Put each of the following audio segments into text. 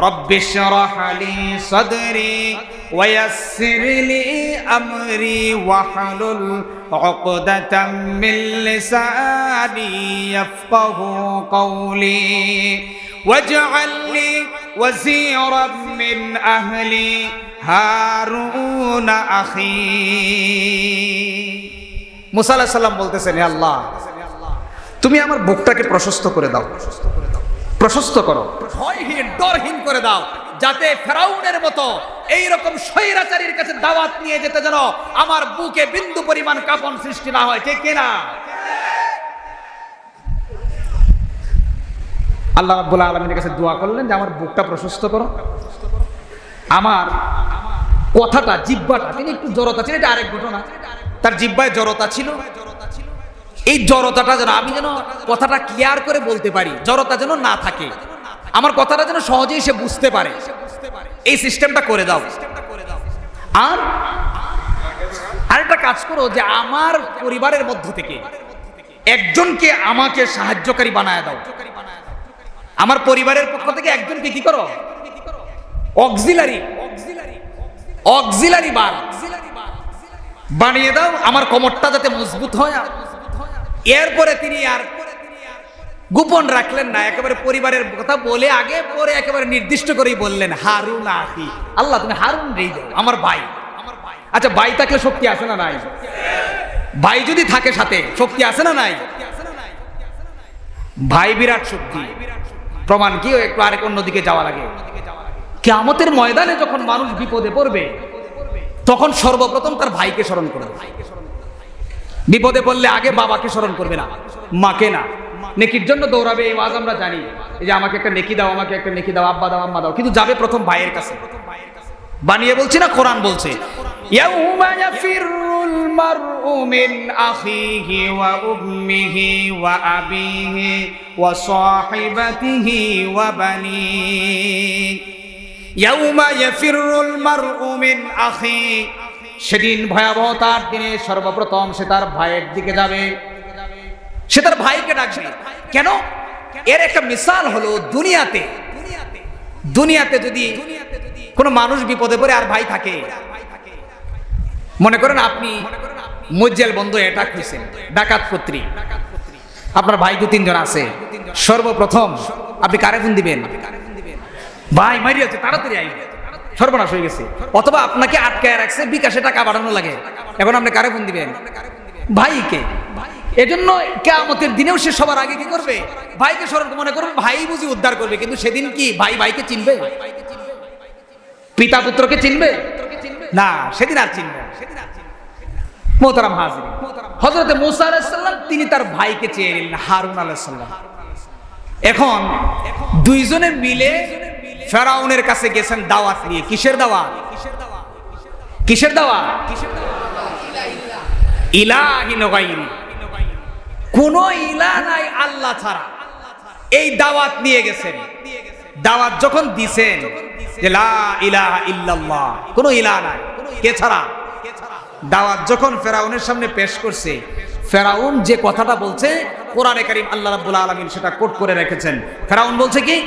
রব্বি শরহ লি সাদরি ওয়া ইয়াসসির লি আমরি ওয়াহলুল উকদাতাম মিন লিসানি ইয়াফকাহু কওলি ওয়াজআল লি ওয়াজিরাম মিন আহলি হারুন আখি। মুসা আলাইহিস সালাম বলতেছেন, হে আল্লাহ, তুমি আমার বুকটাকে প্রশস্ত করে দাও, প্রশস্ত করো, ভয়হীন ডরহীন করে দাও, যাতে ফেরাউনের মতো এইরকম স্বৈরাচারীর কাছে দাওয়াত নিয়ে যেতে যেন আমার বুকে বিন্দু পরিমাণ কাঁপন সৃষ্টি না হয়। ঠিক কিনা? আল্লাহ রাব্বুল আলামিনের কাছে দোয়া করলেন যে আমার বুকটা প্রশস্ত করো, আমার কথাটা, জিহ্বাটা, তিনি একটু জড়তা ছিল, এটা আরেক ঘটনা, তার জিহ্বায় জড়তা ছিল, এই জড়তাটা যেন আমি যেন কথাটা ক্লিয়ার করে বলতে পারি, জড়তা যেন না থাকে, আমার কথাটা যেন সহজেই সে বুঝতে পারে, এই সিস্টেমটা করে দাও। আর আরেকটা কাজ করো যে আমার পরিবারের মধ্য থেকে একজনকে আমাকে সাহায্যকারী বানায় দাও, আমার পরিবারের পক্ষ থেকে একজনকে কি করো, অক্সিলারি বানিয়ে দাও, আমার কোমরটা যাতে মজবুত হয়। এরপরে তিনি আর গোপন রাখলেন না, একেবারে পরিবারের কথা বলে আগে পরে একেবারে নির্দিষ্ট করেই বললেন, হারুন আখি, আল্লাহ তুমি হারুন রেই দাও, আমার ভাই। আচ্ছা, ভাই থাকলে শক্তি আছে না নাই? ভাই যদি থাকে সাথে শক্তি আছে না নাই? ভাই বিরাট শক্তি। প্রমাণ কি? একটু আরেক অন্যদিকে যাওয়া লাগে। কিয়ামতের ময়দানে যখন মানুষ বিপদে পড়বে তখন সর্বপ্রথম তার ভাইকে স্মরণ করবে। বিপদে পড়লে আগে বাবাকে স্মরণ করবে না, মাকে না। নেকির জন্য দৌড়াবে, এই ওয়াজ আমরা জানি, এই যে আমাকে একটা নেকি দাও, আমাকে একটা নেকি দাও, আব্বা দাও, আম্মা দাও, কিন্তু যাবে প্রথম ভাইয়ের কাছে। বানিয়ে বলছি না, কোরআন বলছে, ইয়াউমা ইয়াফিরুল মারউ মিন আখিহি ওয়া উম্মিহি ওয়া আবিহি ওয়া সাহিবাতিহি ওয়া বানিহি। ইয়াউমা ইয়াফিরুল মারউ মিন আখি, সেদিন ভয়াবহতার দিনে সর্বপ্রথম সে তার ভাইয়ের দিকে যাবে, সে তার ভাইকে ডাকবে। কেন? এর একটা মিসাল হলো দুনিয়াতে যদি কোনো মানুষ বিপদে পড়ে আর ভাই থাকে, মনে করেন আপনি মজ্জেল বন্ধ অ্যাটাক হয়েছেন, ডাকাত কর্তৃ, আপনার ভাই 2-3 জন আছে, সর্বপ্রথম আপনি কারে ফোন দিবেন? ভাই মারিয়াছে, তাড়াতাড়ি আই, সর্বনাশ হয়ে গেছে। অথবা আপনাকে আটকায় রাখছে, বিকাশে টাকা পাঠানো লাগে, এখন আপনি কারে ফোন দিবেন? ভাইকে। এজন্য কিয়ামতের দিনেও সে সবার আগে কি করবে? ভাইকে স্মরণ মনে করবে, ভাই বুঝি উদ্ধার করবে। কিন্তু সেদিন কি ভাই ভাইকে চিনবে? পিতা পুত্রকে চিনবে না, সেদিন আর চিনবে। মোহতারাম হাজির, হযরত মুসা আলাইহিস সালাম তিনি তার ভাইকে চেয়ে নিলেন, হারুন আলাইহিস সালাম। এখন দুইজনে মিলে ফেরাউনের কাছে গেছেন দাওয়াত নিয়ে। কিসের দাওয়াত? কিসের দাওয়াত? ইলাহিন গায়রি, কোন ইলাহ নাই আল্লাহ ছাড়া, এই দাওয়াত নিয়ে গেছেন। দাওয়াত যখন দিছেন যে লা ইলাহা ইল্লাল্লাহ, কোন ইলাহ নাই, কে ছাড়া, দাওয়াত যখন ফেরাউনের সামনে পেশ করছে, ফেরাউন যে কথাটা বলছে কোরআনে কারীম আল্লাহ রাব্বুল আলামিন সেটা কোট করে রেখেছেন। ফেরাউন বলছে কি?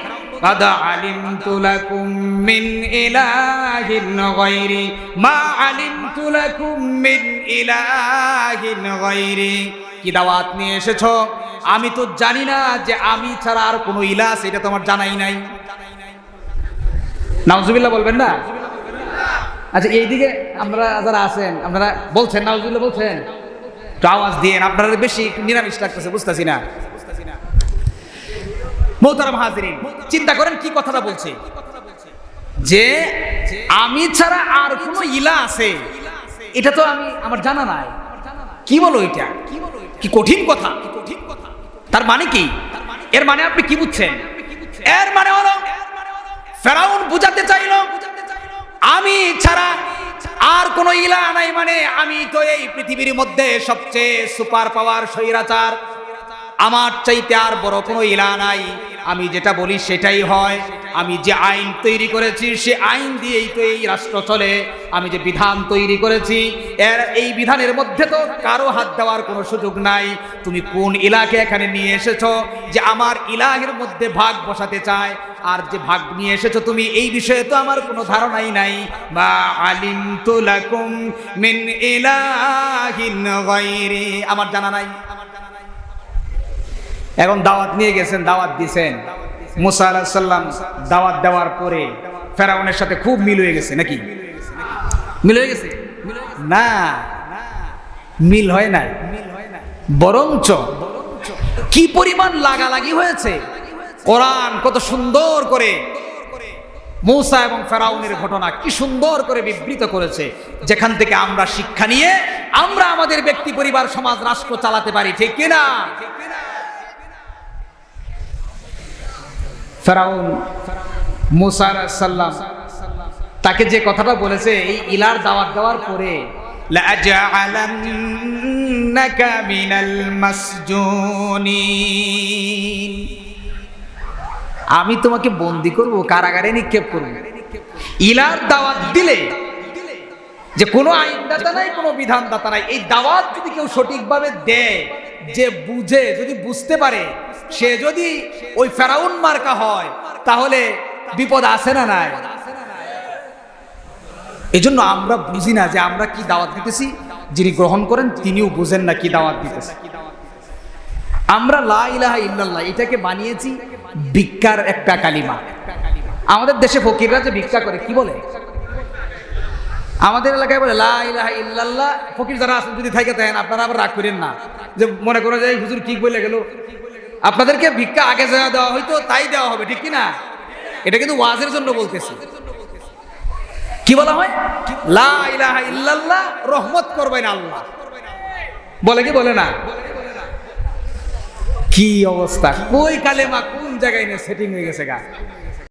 قد علمت لكم من إله غيري ما علمت لكم من إله غيري। কি দাওয়াত নিয়ে এসেছো? আমি তো জানি না যে আমি ছাড়া আর কোনো ইলাহ আছে, এটা তোমার জানাই নাই। নাউজুবিল্লাহ বলবেন না? আচ্ছা, এইদিকে আপনারা যারা আছেন আপনারা বলছেন নাউজুবিল্লাহ বলছেন, একটু আওয়াজ দিয়েন, আপনারা বেশি নিরামিষ লাগতেছে, বুঝতেছি না। মোহতারাম হাজিরিন, চিন্তা করেন কি কথাটা বলছে, যে আমি ছাড়া আর কোনো ইলাহ আছে এটা তো আমার জানা নাই। কি বলো এটা? কি কঠিন কথা! তার মানে কি? এর মানে আপনি কি বুঝছেন? এর মানে হলো ফেরাউন বুঝাতে চাইল আমি ছাড়া আর কোনো ইলাহ নাই, মানে আমি তো এই পৃথিবীর মধ্যে সবচেয়ে সুপার পাওয়ার স্বৈরাচার, আমার চাইতে আর বড় কোনো ইলাহ নাই, আমি যেটা বলি সেটাই হয়, আমি যে আইন তৈরি করেছি সে আইন দিয়েই তো এই রাষ্ট্র চলে, আমি যে বিধান তৈরি করেছি এই বিধানের মধ্যে তো কারো হাত দেওয়ার কোনো সুযোগ নাই। তুমি কোন ইলাকে এখানে নিয়ে এসেছো যে আমার ইলাহের মধ্যে ভাগ বসাতে চায়, আর যে ভাগ নিয়ে এসেছো তুমি এই বিষয়ে তো আমার কোনো ধারণাই নাই। মা আলিমতু লাকুম মিন ইলাহিন গায়রি, আমার জানা নাই। এখন দাওয়াত নিয়ে গেছেন, দাওয়াত দিছেন, মুসা আলাইহিস সালাম দাওয়াত দেওয়ার পরে ফেরাউনের সাথে খুব মিল হয়ে গেছে নাকি? মিল হয়ে গেছে না, মিল হয় নাই, বরঞ্চ কি পরিমাণ লাগালাগি হয়েছে। কোরআন কত সুন্দর করে মুসা এবং ফেরাউনের ঘটনা কি সুন্দর করে বিবৃত করেছে, যেখান থেকে আমরা শিক্ষা নিয়ে আমরা আমাদের ব্যক্তি, পরিবার, সমাজ, রাষ্ট্র চালাতে পারি, ঠিক কিনা? ফেরাউন মুসা আলাইহিস সালাম তাকে যে কথাটা বলেছে এই ইলার দাওয়াত দেওয়ার পরে, লাআজআলান্নাকা মিনাল মাসজুনিন, আমি তোমাকে বন্দী করব, কারাগারে নিক্ষেপ করব। ইলার দাওয়াত দিলে যে কোনো আইনদাতা নাই, কোনো বিধানদাতা নাই, এই দাওয়াত যদি কেউ সঠিকভাবে দেয়, যে বুঝে, যদি বুঝতে পারে, সে যদি ওই ফেরাউন মার্কা হয় তাহলে বিপদ আছে না নাই? এজন্য আমরা বুঝি না যে আমরা কি দাওয়াত দিতেছি, যিনি গ্রহণ করেন তিনিও বুঝেন না কি দাওয়াত দিতেছি। আমরা লা ইলাহা ইল্লাল্লাহ এটাকে বানিয়েছি ভিক্ষার একটা কালিমা। আমাদের দেশে ফকিররা যে ভিক্ষা করে কি বলে, আমাদের এলাকায় বলে লা ইলাহা ইল্লাল্লাহ। ফকির যারা আছেন যদি থাকে তাই আপনারা আবার রাগ করেন না, যে মনে করে যে হুজুর কি বলে গেল, আপনাদেরকে ভিক্ষা আগে যা দেওয়া হয়তো তাই দেওয়া হবে, ঠিক কিনা? এটা কিন্তু ওয়াজের জন্য বলতেছি। কি বলা হয়? লা ইলাহা ইল্লাল্লাহ, রহমত করবেন আল্লাহ, বলে কি বলে না? কি অবস্থা, কই কালেমা কোন জায়গায় নিয়ে সেটিং হয়ে গেছে গা।